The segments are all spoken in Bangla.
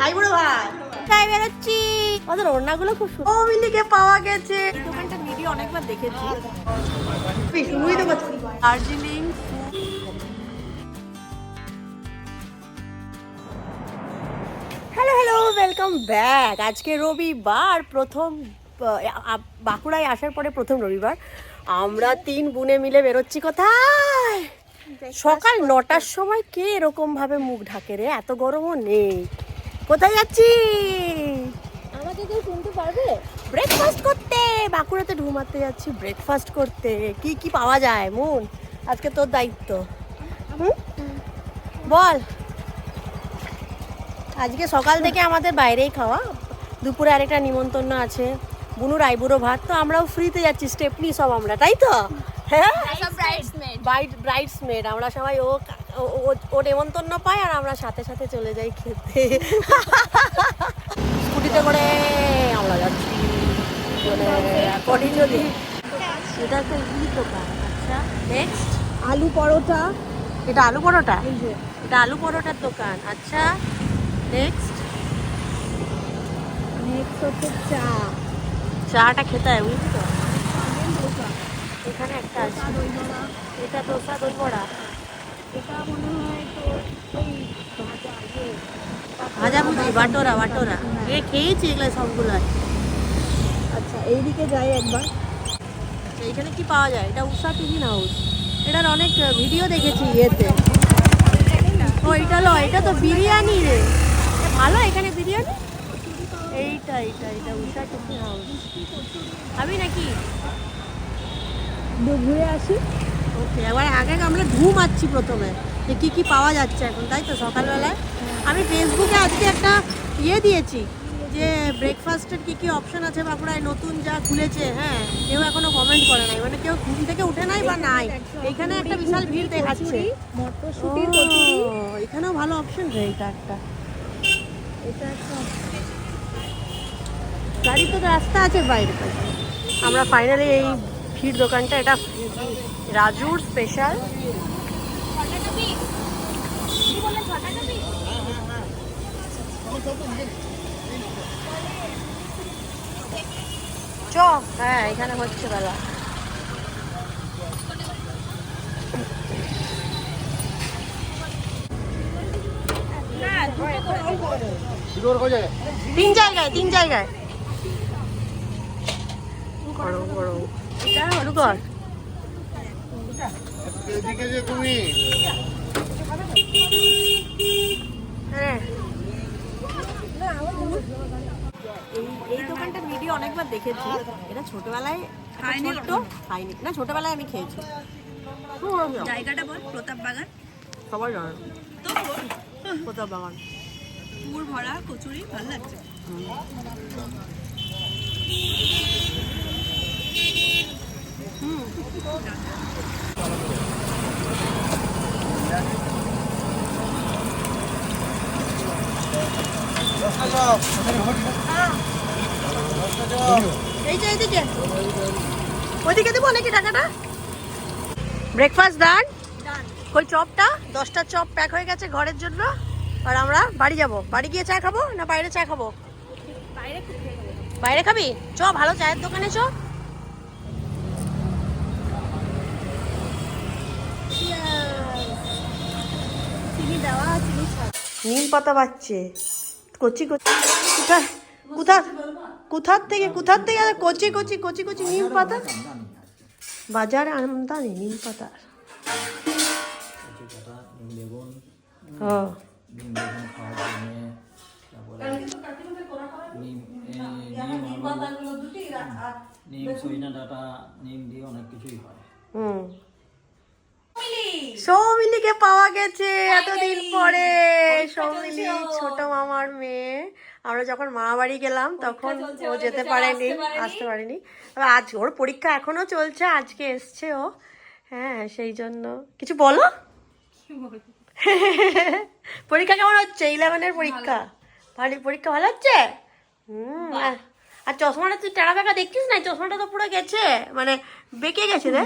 হাই বুড়ো ভাই, তাই বেরোচ্ছি। ওদের ওড়নাগুলো খুব সুন্দর। ও মিলিকে পাওয়া গেছে। এই দোকানটা ভিডিও অনেকবার দেখেছি। শুরুই তো করছি। Darjeeling hello welcome back. আজকে রবিবার, প্রথম বাঁকুড়ায় আসার পরে প্রথম রবিবার। আমরা 3 বোনে মিলে বেরোচ্ছি। কোথায়? সকাল 9টার সময় কে এরকম ভাবে মুখ ঢাকে রে? এত গরমও নেই। কোথায় যাচ্ছি? আমাকে কেউ শুনতে পারবে? ব্রেকফাস্ট করতে। বাঁকুড়াতে ঢু মারতে যাচ্ছি ব্রেকফাস্ট করতে। কি কি পাওয়া যায় মুন? আজকে তোর দায়িত্ব। বল। আজকে সকাল থেকে আমাদের বাইরেই খাওয়া। দুপুরে আরেকটা নিমন্ত্রণ আছে, বুনুর আইবুড়ো ভাত। তো আমরাও ফ্রিতে যাচ্ছি, স্টেপনি সব আমরা, তাই তো? হ্যাঁ, ব্রাইডসমেড আমরা সবাই। ও নেমন্তন্ন পায় আর আমরা সাথে সাথে চলে যাই খেতে। স্কুটিতে করে আমরা যাচ্ছি। এটা একটা দোকান। আচ্ছা, নেক্সট আলু পরোটা। এটা আলু পরোটা? এটা আলু পরোটার দোকান। আচ্ছা, নেক্সট হচ্ছে চা। চাটা খেতে হয়, বুঝলি তো? এখানে একটা আছে, এটা দোসা দই বড়া। এটা মনে হয় তোর ওই ভাজা ভুজি, বাটোরা বাটোরা। এ খেয়েছি এগুলো সবগুলো। আচ্ছা, এইদিকে যাই একবার। আচ্ছা, এখানে কি পাওয়া যায়? এটা উষা টিফিন হাউস। এটার অনেক ভিডিও দেখেছি ইয়েতে। ও এটা লো, এটা তো বিরিয়ানি রে। ভালো এখানে বিরিয়ানি। এইটা উষা টিফিন হাউস। আমি নাকি ঘুরে আসি। ওকে, এবার আগে আমরা ঢু মারছি প্রথমে যে কী কী পাওয়া যাচ্ছে এখন, তাই তো? সকালবেলায় আমি ফেসবুকে আজকে একটা ইয়ে দিয়েছি যে ব্রেকফাস্টের কী কী অপশন আছে বাঁকুড়ায় নতুন যা খুলেছে। হ্যাঁ, কেউ এখনো কমেন্ট করে নাই, মানে কেউ ঘুম থেকে উঠে নাই বা নাই। এখানে একটা বিশাল ভিড় দেখাচ্ছে। মটরশুটির কচুরি। এখানেও ভালো অপশন রে। এটা একটা, এটা একটা গাড়ি তো রাস্তা আছে বাইরে। আমরা ফাইনালি এই ভিড় দোকানটা, এটা রাজুর স্পেশাল। চ, হ্যাঁ এখানে হচ্ছে বেলা। তিন জায়গায় গরম গরম। এটা হলুকর। এদিকে যে তুমি হ্যাঁ, এই দোকানটার ভিডিও অনেকবার দেখেছি। এটা ছোটবেলায় খাইনি না, ছোটবেলায় আমি খেয়েছি। জায়গাটা বল। প্রতাপ বাগান। সবাই জানে প্রতাপ বাগান। পুর ভরা কচুরি, ভালো লাগছে। এইদিকে ওইদিকে দেবো নাকি টাকাটা? ব্রেকফাস্ট ডান। ওই চপটা 10টা চপ প্যাক হয়ে গেছে ঘরের জন্য। আর আমরা বাড়ি যাব। বাড়ি গিয়ে চা খাবো না বাইরে চা খাবো? বাইরে খাবি? চ, ভালো চায়ের দোকানে চ। চিনি দেওয়া, চিনি ছাড়া। নিম পাতা বাচ্চে কচি কচি। কোথার থেকে কচি কচি কচি কচি নিম পাতা বাজারে আমদানি। নিম পাতা সৌমিলিকে পাওয়া গেছে এতদিন পরে। সৌমিলি ছোট মামার মেয়ে। আমরা যখন মামা বাড়ি গেলাম তখন ও যেতে পারেনি, আসতে পারেনি। তবে আজ ওর পরীক্ষা এখনো চলছে, আজকে এসছে ও। হ্যাঁ, সেই জন্য কিছু বলো। পরীক্ষা কেমন হচ্ছে? 11-এর পরীক্ষা। পরীক্ষা ভালো হচ্ছে? আর চশমাটা তুই টেরা বেঁকা দেখছিস না? চশমাটা তো পুরো গেছে, মানে বেঁকে গেছে রে।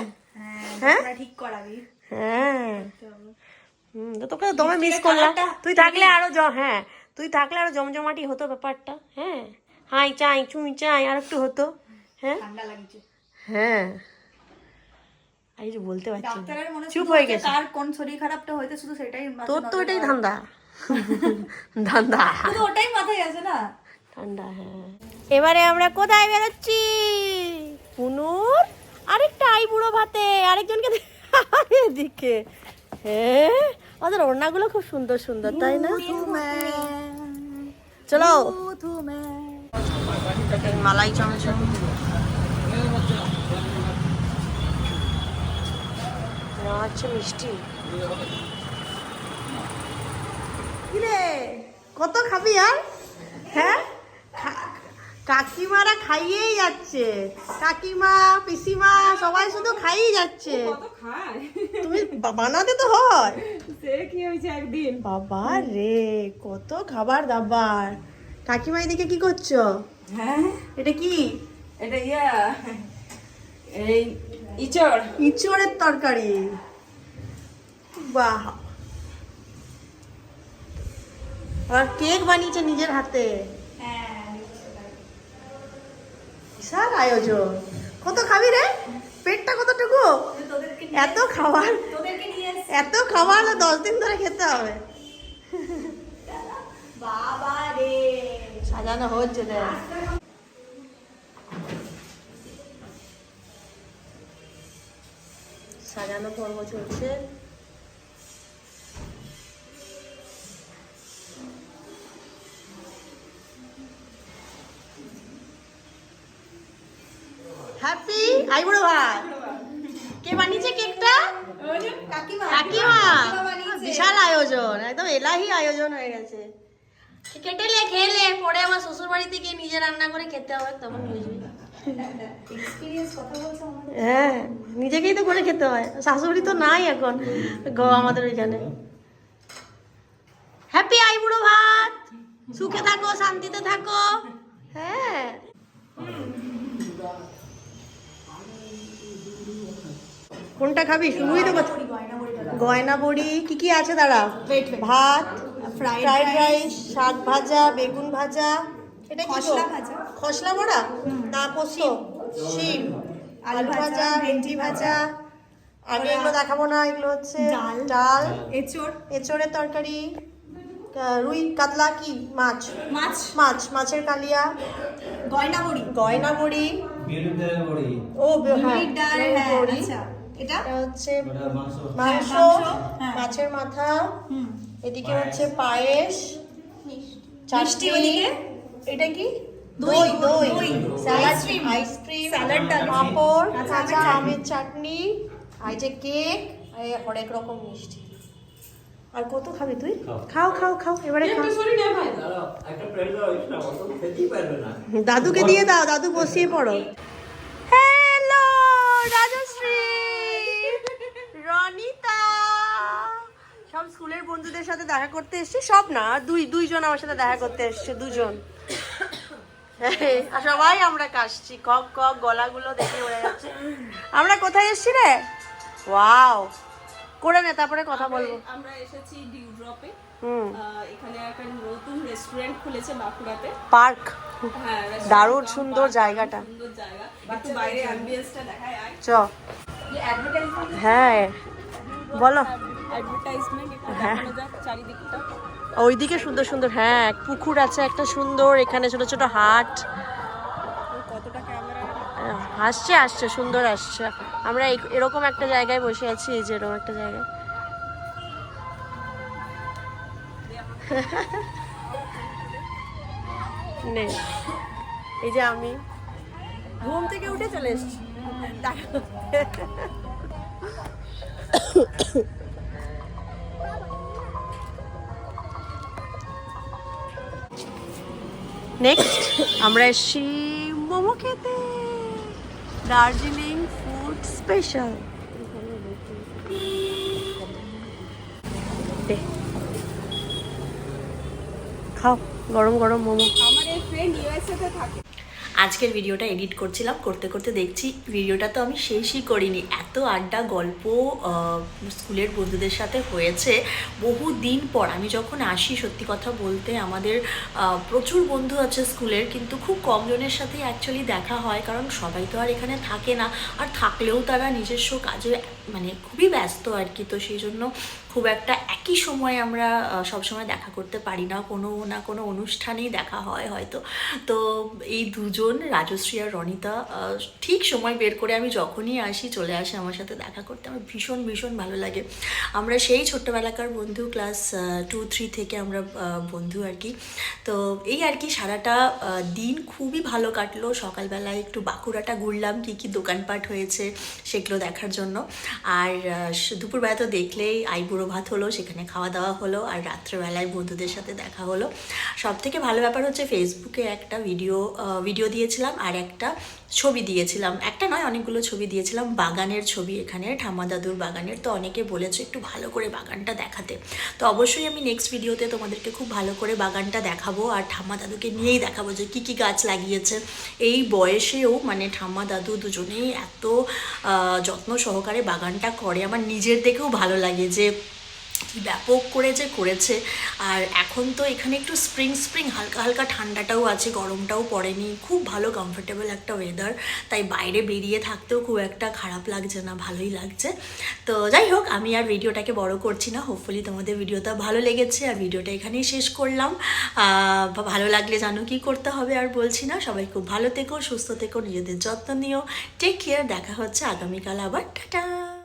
হ্যাঁ, ঠিক করাবি। হ্যাঁ, তোকে দমে মিস করলাম। তুই থাকলে আরো হ্যাঁ, তুই থাকলে আরো জমজমাটি হতো ব্যাপারটা। হ্যাঁ, হাই চাই চুই চাই আর একটু হতো। হ্যাঁ ঠান্ডা লাগছে। হ্যাঁ, এই যে বলতে পারছি না। ডাক্তারের মনে চুপ হয়ে গেছে। তার কোন শরীর খারাপটা হইতে শুধু সেটাই তোর তো এটাই ধান্দা। ধান্দা শুধু ওটাই মাথায় আছে না। ঠান্ডা। হ্যাঁ, এবারে আমরা কোথায় বেরোচ্ছি? পুনুর আরেকটা আইবুড়ো ভাতে, আরেকজনকে এদিকে। হ্যাঁ, ওদের ওড়নাগুলো খুব সুন্দর সুন্দর, তাই না? চলো মালাই চমচম। আচ্ছা মিষ্টি কিরে, কত খাবি আর? হ্যাঁ, কাকিমারা খাইয়েই যাচ্ছে, কাকিমা পিসিমা সবাই শুধু খাইয়েই যাচ্ছে। তুমি বানাতে তো হয়। সে কি হয়েছে একদিন বাবা রে, কত খাবার দাবার। কাকিমা এদিকে কি করছো? হ্যাঁ এটা কি? এটা এই ইচড় ইঁচড়ের তরকারি। বাহ, আর কেক বানিয়েছে নিজের হাতে। বিশাল আয়োজন। কত খাবি রে? পেটটা কতটুকু? এত খাবার, এত খাবার 10 দিন ধরে খেতে হবে। বাবা রে, সাজানো হচ্ছে দেখ। সাজানো পর্ব চলছে। হ্যাপি আইবুড়ো ভাত। কে বানিয়েছে কেকটা? কাকিমা। বিশাল আয়োজন, একদম এলাহি আয়োজন হয়ে গেছে। কেটেলে খেলে পরে আবার শ্বশুর বাড়িতে গিয়ে নিজে রান্না করে খেতে হবে, তখন বুঝবি। হ্যাঁ, নিজেকেই তো করে খেতে হয়, শাশুড়ি তো নাই এখন আমাদের ওইখানে। হ্যাপি আইবুড়ো ভাত, সুখে থাকো শান্তিতে থাকো। হ্যাঁ, কোনটা খাবি? শুনুই তো কথা। গয়না বড়ি কি কি আছে দাঁড়া? ভাত, ফ্রাইড রাইস, শাক ভাজা, বেগুন ভাজা, এটা কি? খসলা বড়া না পোস্ত, শিম, আলু ভাজা, ভেন্ডি ভাজা। আগে এগুলো দেখাবো না, এগুলো হচ্ছে ডাল, এঁচড়ের তরকারি, রুই কাতলা কি মাছ, মাছের কালিয়া, গয়না বড়ি, ও হ্যাঁ বড়ি, এটা হচ্ছে মাংস, মাছের মাথা, এদিকে হচ্ছে পায়েস, চাটনি, এটা কি? দই, স্যালাড, আইসক্রিম, পাঁপড়, কাঁচা আমের চাটনি, আর যে কেক, অনেক রকম মিষ্টি। আর কত খাবি তুই? খাও খাও খাও, এবারে খাও। দাদুকে দিয়ে দাও, দাদু বসিয়ে পড়ো। হ্যালো রাজশ্রী, রনিতা, সব স্কুলের বন্ধুদের সাথে দেখা করতে এসছি। সব না, দুইজন আমার সাথে দেখা করতে এসছে, দুজন। আর সবাই আমরা কাশছি, কক কক গলাগুলো দেখে উড়ে যাচ্ছে। আমরা কোথায় এসছি রে? ওয়াও, করে নে তারপরে কথা বলবো। আমরা এসেছি ডিউ ড্রপে। এখানে একটা নতুন রেস্টুরেন্ট খুলেছে বাঁকুড়াতে, পার্ক। হ্যাঁ, দারুণ সুন্দর জায়গাটা, সুন্দর জায়গা। একটু বাইরে অ্যাম্বিয়েন্সটা দেখায়। চ। হ্যাঁ বলো। অ্যাডভার্টাইজমেন্ট একটু দেখানো যাক চারিদিকটা। ওইদিকে সুন্দর সুন্দর, হ্যাঁ পুকুর আছে একটা সুন্দর, এখানে ছোট ছোট হাট। কতটা ক্যামেরা আসছে সুন্দর আসছে। আমরা এরকম একটা জায়গায় বসে আছি, এই যে এরকম একটা জায়গায়। নে, এই যে আমি ঘুম থেকে উঠে চলে এসেছি। নেক্সট আমরা এসেছি মোমো খেতে, দার্জিলিং ফুড স্পেশাল। খাও গরম গরম মোমো। আমার এই ফ্রেন্ড ইউএসএ তে থাকে। আজকের ভিডিওটা এডিট করছিলাম, করতে করতে দেখছি ভিডিওটা তো আমি শেষই করিনি। এত আড্ডা গল্প স্কুলের বন্ধুদের সাথে হয়েছে বহু দিন পর। আমি যখন আসি, সত্যি কথা বলতে আমাদের প্রচুর বন্ধু আছে স্কুলের, কিন্তু খুব কম জনের সাথেই অ্যাকচুয়ালি দেখা হয়, কারণ সবাই তো আর এখানে থাকে না, আর থাকলেও তারা নিজস্ব কাজে মানে খুবই ব্যস্ত আর কি। তো সেই জন্য খুব একটা একই সময় আমরা সবসময় দেখা করতে পারি না, কোনো না কোনো অনুষ্ঠানেই দেখা হয় হয়তো। তো এই দুজন, রাজশ্রী আর রনিতা, ঠিক সময় বের করে আমি যখনই আসি চলে আসে আমার সাথে দেখা করতে। আমার ভীষণ ভীষণ ভালো লাগে। আমরা সেই ছোট্টবেলাকার বন্ধু, ক্লাস 2-3 থেকে আমরা বন্ধু আর কি। তো এই আর কি সারাটা দিন খুবই ভালো কাটলো। সকালবেলায় একটু বাঁকুড়াটা ঘুরলাম, কী কী দোকানপাট হয়েছে সেগুলো দেখার জন্য। আর দুপুরবেলা তো দেখলেই আইবুড়ো ভাত হলো, সেখানে খাওয়া দাওয়া হলো, আর রাত্রেবেলায় বন্ধুদের সাথে দেখা হলো। সব থেকে ভালো ব্যাপার হচ্ছে ফেসবুকে একটা ভিডিও দিয়েছিলাম আর একটা ছবি দিয়েছিলাম, একটা নয় অনেকগুলো ছবি দিয়েছিলাম, বাগানের ছবি, এখানে ঠাম্মা দাদুর বাগানের। তো অনেকে বলেছে একটু ভালো করে বাগানটা দেখাতে। তো অবশ্যই আমি নেক্সট ভিডিওতে তোমাদেরকে খুব ভালো করে বাগানটা দেখাবো, আর ঠাম্মা দাদুকে নিয়েই দেখাবো যে কী কী গাছ লাগিয়েছে। এই বয়সেও মানে ঠাম্মা দাদু দুজনেই এত যত্ন সহকারে বাগানটা করে। আমার নিজের দেখেও ভালো লাগে যে কি ব্যাপক করে যে করেছে। আর এখন তো এখানে একটু স্প্রিং হালকা হালকা ঠান্ডাটাও আছে, গরমটাও পড়েনি, খুব ভালো কমফোর্টেবল একটা ওয়েদার। তাই বাইরে বেরিয়ে থাকতেও খুব একটা খারাপ লাগছে না, ভালোই লাগছে। তো যাই হোক, আমি আর ভিডিওটাকে বড় করছি না। হোপফুলি তোমাদের ভিডিওটা ভালো লেগেছে, আর ভিডিওটা এখানেই শেষ করলাম। ভালো লাগলে জানো কি করতে হবে, আর বলছি না। সবাই খুব ভালো থেকো, সুস্থ থেকো, নিজেদের যত্ন নিও, টেক কেয়ার। দেখা হচ্ছে আগামীকাল আবার। টাটা।